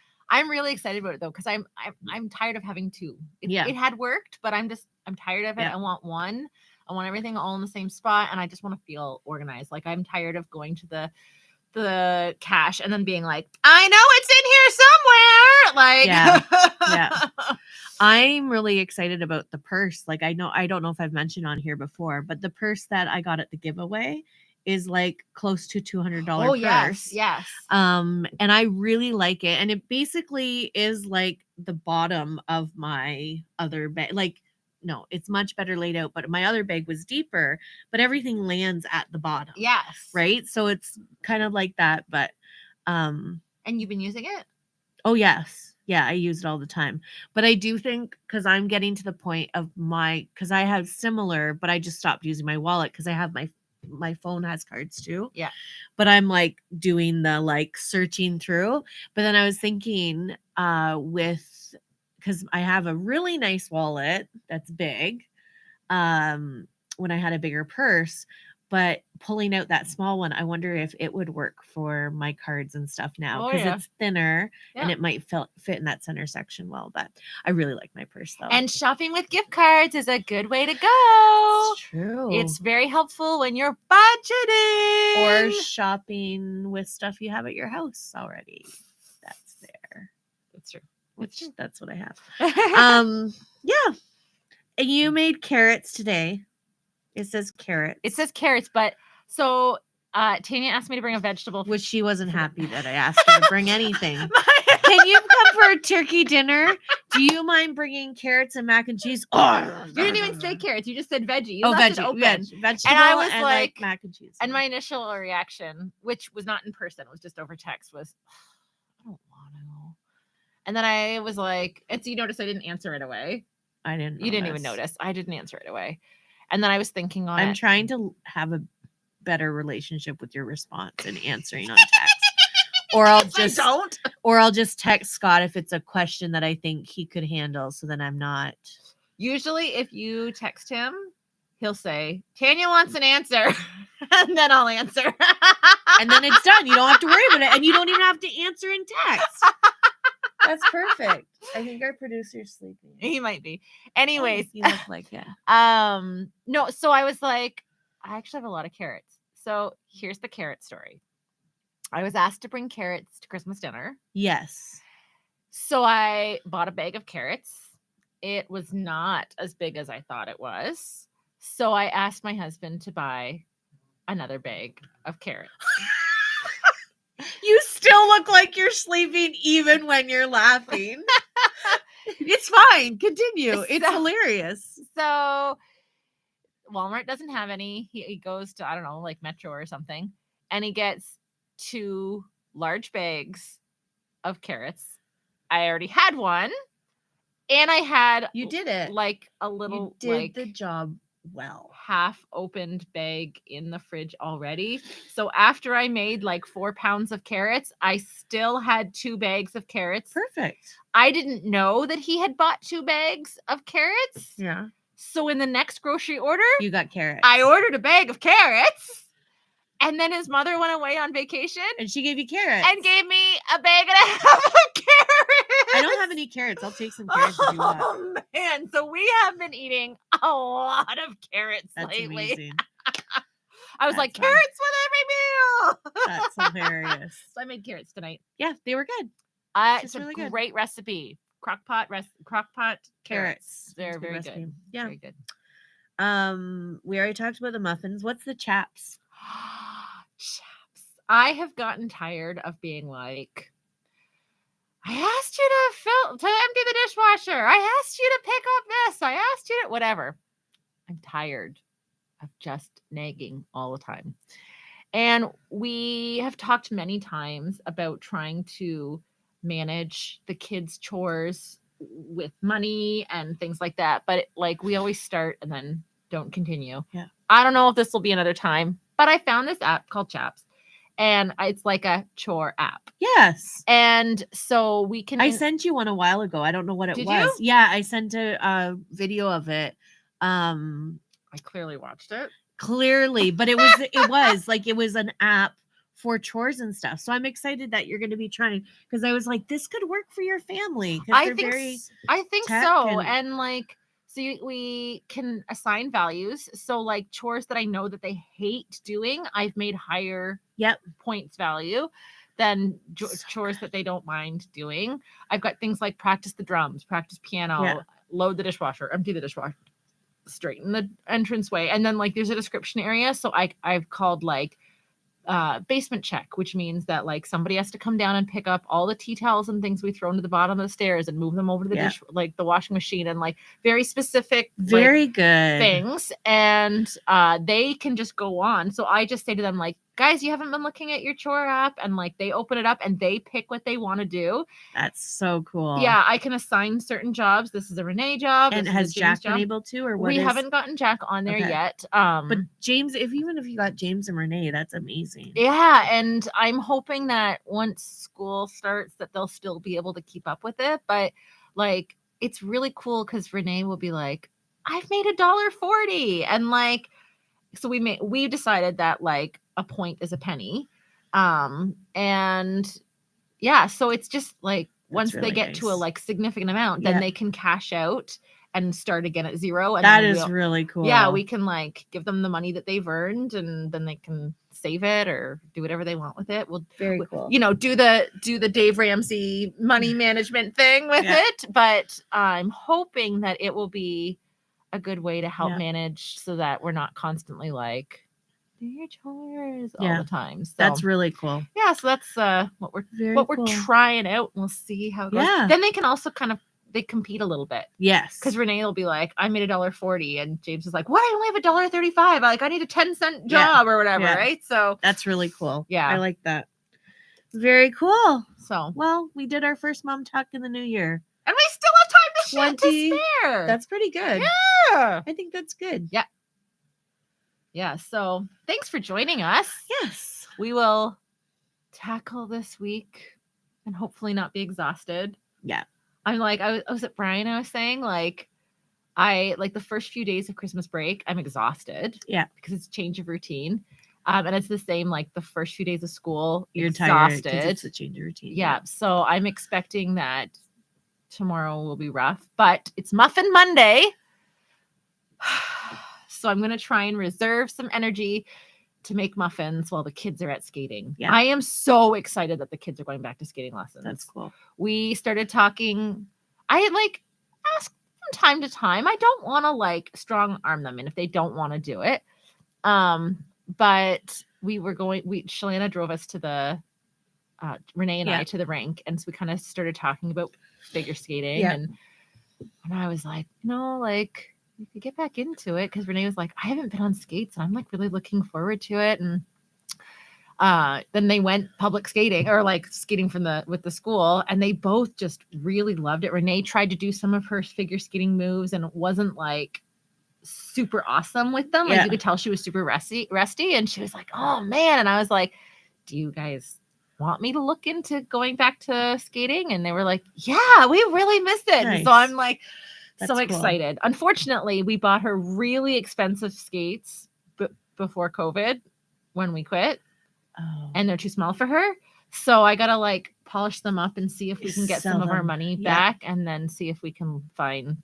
really excited about it though, because I'm tired of having two. It had worked, but I'm tired of it. Yeah. I want one. I want everything all in the same spot, and I just want to feel organized. Like I'm tired of going to the cash and then being like, I know it's in here somewhere. Like Yeah. I'm really excited about the purse. Like I don't know if I've mentioned on here before, but the purse that I got at the giveaway is like close to $200 purse. Yes. And I really like it. And it basically is like the bottom of my other bag. Like, no, it's much better laid out, but my other bag was deeper, but everything lands at the bottom. Yes. Right. So it's kind of like that, but and you've been using it? Oh yes. Yeah, I use it all the time. But I do think because I'm getting to the point of because I have similar, but I just stopped using my wallet because I have my phone has cards too. Yeah. But I'm like doing the like searching through. But then I was thinking because I have a really nice wallet that's big when I had a bigger purse, but pulling out that small one, I wonder if it would work for my cards and stuff now because it's thinner and it might fit in that center section well. But I really like my purse though. And shopping with gift cards is a good way to go. It's true. It's very helpful when you're budgeting or shopping with stuff you have at your house already. That's fair. That's true. That's what I have. Yeah. And you made carrots today. It says carrots. It says carrots, but so Tanya asked me to bring a vegetable, which she wasn't happy that I asked her to bring anything. Can you come for a turkey dinner? Do you mind bringing carrots and mac and cheese? Oh, you didn't even say carrots. You just said veggie. You veggie. Vegetable. And I was like mac and cheese. And my initial reaction, which was not in person, was just over text, was, I don't want to. And then I was like, and so you notice I didn't answer right away. I didn't. You didn't even notice. I didn't answer right away. And then I was thinking on it. I'm trying to have a better relationship with your response and answering on text. Or I'll just text Scott if it's a question that I think he could handle. So then I'm not. Usually if you text him, he'll say, Tanya wants an answer. And then I'll answer. And then it's done. You don't have to worry about it. And you don't even have to answer in text. That's perfect. I think our producer's sleeping. He might be. Anyways, you look like it. No, so I was like, I actually have a lot of carrots. So here's the carrot story. I was asked to bring carrots to Christmas dinner. Yes. So I bought a bag of carrots. It was not as big as I thought it was. So I asked my husband to buy another bag of carrots. You still look like you're sleeping even when you're laughing. It's fine. Continue. It's So- hilarious. So Walmart doesn't have any. He goes to, I don't know, like Metro or something, and he gets 2 large bags of carrots. I already had one, and I had You did it. like a You little did like the job well. half opened bag in the fridge already. So after I made like 4 pounds of carrots, I still had 2 bags of carrots. Perfect. I didn't know that he had bought 2 bags of carrots. Yeah. So in the next grocery order, You got carrots. I ordered a bag of carrots. And then his mother went away on vacation and she gave you carrots. and gave me a bag and a half of carrots. I don't have any carrots. I'll take some carrots if you want. Oh man, so we have been eating a lot of carrots That's lately. amazing. I was That's like, fun. carrots with every meal. That's hilarious. So I made carrots tonight. Yeah, they were good. It's Just a really good. great recipe. Crockpot carrots. Carrots. They're That's a very recipe. good. Yeah. Very good. We already talked about the muffins. What's the chaps? Chaps. I have gotten tired of being like, I asked you to empty the dishwasher. I asked you to pick up this. I asked you to whatever. I'm tired of just nagging all the time. And we have talked many times about trying to manage the kids' chores with money and things like that. But like we always start and then don't continue. Yeah. I don't know if this will be another time, but I found this app called Chaps. And it's like a chore app. Yes. And so we can. I sent you one a while ago. I don't know what it Did was. you? Yeah, I sent a video of it. I clearly watched it. Clearly, but it was an app for chores and stuff. So I'm excited that you're going to be trying because I was like, this could work for your family. I they're think very I think tech so. and- And like, so we can assign values. So like chores that I know that they hate doing, I've made higher Yep. points value than chores that they don't mind doing. I've got things like practice the drums, practice piano, Yeah. load the dishwasher, empty the dishwasher, straighten the entranceway, and then like there's a description area. So I've called like basement check, which means that like somebody has to come down and pick up all the tea towels and things we throw into the bottom of the stairs and move them over to the dish, like the washing machine, and like very specific, very good things. And they can just go on. So I just say to them like, guys, you haven't been looking at your chore app, and like they open it up and they pick what they want to do. That's so cool. Yeah, I can assign certain jobs. This is a Renee job. And this is a has James Jack job. been able to, or what we is- haven't gotten Jack on there Okay. yet. But James, even if you got James and Renee, that's amazing. Yeah, and I'm hoping that once school starts that they'll still be able to keep up with it. But like it's really cool because Renee will be like, I've made $1.40. And like so we decided that like a point is a penny. And yeah, so it's just like once really they get to a nice. like significant amount, Yeah. then they can cash out and start again at zero. And That then is really cool. yeah, we can like give them the money that they've earned, and then they can save it or do whatever they want with it. We'll very cool. you know, do the Dave Ramsey money management thing with Yeah. it. But I'm hoping that it will be a good way to help Yeah. manage so that we're not constantly like do your chores all Yeah. the time. So That's really cool. yeah, so that's what we're Very what cool. we're trying out, and we'll see how it goes. Yeah. Then they can also kind of they compete a little bit. Yes. Because Renee will be like, I made $1.40, and James is like, what? I only have $1.35. Like, I need a 10-cent Yeah. job or whatever, Yeah. right? So That's really cool. Yeah. I like that. Very cool. so Well, we did our first mom talk in the new year. and we still have time to 20 to spare. That's pretty good. yeah. I think that's good. Yeah. So thanks for joining us. Yes. We will tackle this week and hopefully not be exhausted. Yeah. I'm like, I was at Brian, I was saying, like, I like the first few days of Christmas break, I'm exhausted. Yeah. Because it's a change of routine. And it's the same, like the first few days of school, You're tired 'cause exhausted. it's a change of routine. Yeah. So I'm expecting that tomorrow will be rough, but it's Muffin Monday. So I'm going to try and reserve some energy to make muffins while the kids are at skating. Yeah. I am so excited that the kids are going back to skating lessons. That's cool. We started talking. I had like asked from time to time. I don't want to like strong arm them, and if they don't want to do it, but Shalana drove us to the Renee and Yeah. I to the rink, and so we kind of started talking about figure skating, Yeah. and I was like, like you could get back into it, because Renee was like, I haven't been on skates, and I'm like really looking forward to it. And then they went public skating, or like skating with the school, and they both just really loved it. Renee tried to do some of her figure skating moves, and it wasn't like super awesome with them. Like Yeah. you could tell she was super rusty, and she was like, oh man. And I was like, do you guys want me to look into going back to skating? And they were like, yeah, we really missed it. And so Nice. I'm like, That's so cool. excited. Unfortunately, we bought her really expensive skates before COVID when we quit, Oh. and they're too small for her. So I gotta like polish them up and see if we can get Sell some of our them. money Yeah. back, and then see if we can find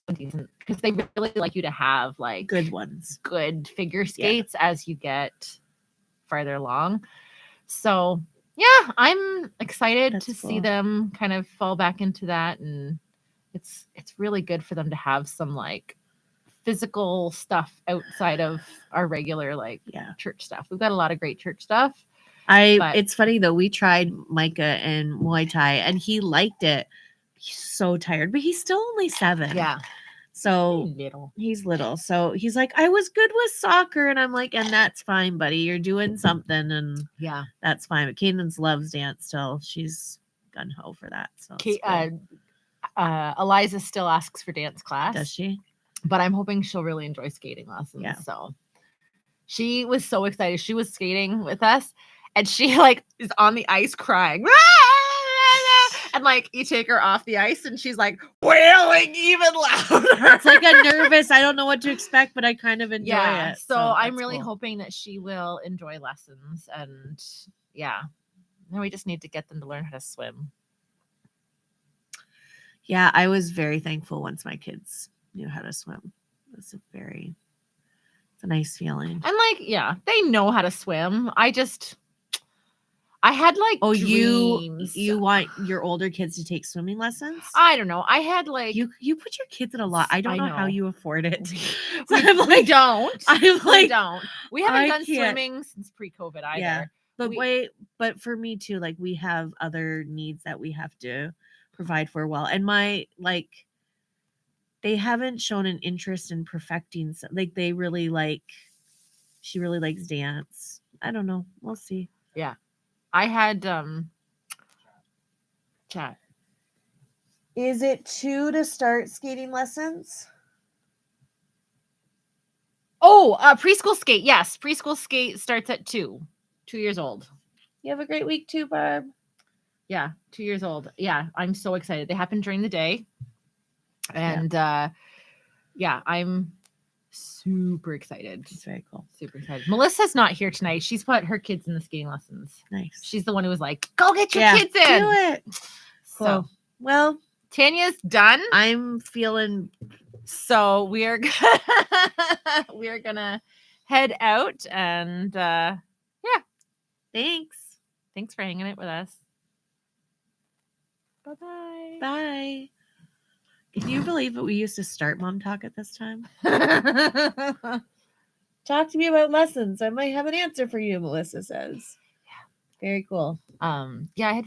some decent, because they really like you to have like Good ones. good figure skates as you get farther along. So yeah, I'm excited That's to see cool. them kind of fall back into that, and it's really good for them to have some like physical stuff outside of our regular like Yeah. church stuff. We've got a lot of great church stuff. But- It's funny though, we tried Micah and Muay Thai and he liked it. He's so tired, but he's still only 7. Yeah. So Little. he's little. So he's like, I was good with soccer. And I'm like, and that's fine, buddy. You're doing something and Yeah. that's fine. But Cadence loves dance still. She's gun ho for that. So it's cool. Eliza still asks for dance class. Does she? But I'm hoping she'll really enjoy skating lessons. Yeah. So she was so excited. She was skating with us, and she like is on the ice crying. And like you take her off the ice and she's like wailing even louder. It's like a nervous, I don't know what to expect, but I kind of enjoy it. So I'm that's really cool. hoping that she will enjoy lessons. And yeah, now we just need to get them to learn how to swim. Yeah, I was very thankful once my kids knew how to swim. It's a nice feeling. And like, yeah, they know how to swim. I had like dreams. you want your older kids to take swimming lessons? I don't know. I had like You put your kids in a lot. I don't know how know. you afford it. we, I'm we like, don't. I'm We like, don't. We haven't I done can't. swimming since pre-COVID either. Yeah. but we- but for me too, like we have other needs that we have to provide for well. And my they haven't shown an interest in perfecting like they really she really likes dance. I don't know. We'll see. I had chat. Is it 2 to start skating lessons? Oh, preschool skate. Yes, preschool skate starts at 2 years old. You have a great week too, Barb. Yeah, 2 years old. Yeah, I'm so excited. They happen during the day. And yeah, I'm super excited. It's very cool. Super excited. Melissa's not here tonight. She's put her kids in the skating lessons. Nice. She's the one who was like, go get your kids in. Do it. Cool. So Well, Tanya's done. I'm feeling So we are gonna head out, and thanks. thanks for hanging out with us. Bye-bye. Bye. Can you believe it? We used to start Mom Talk at this time. Talk to me about lessons. I might have an answer for you, Melissa says. Yeah. Very cool. Yeah, I had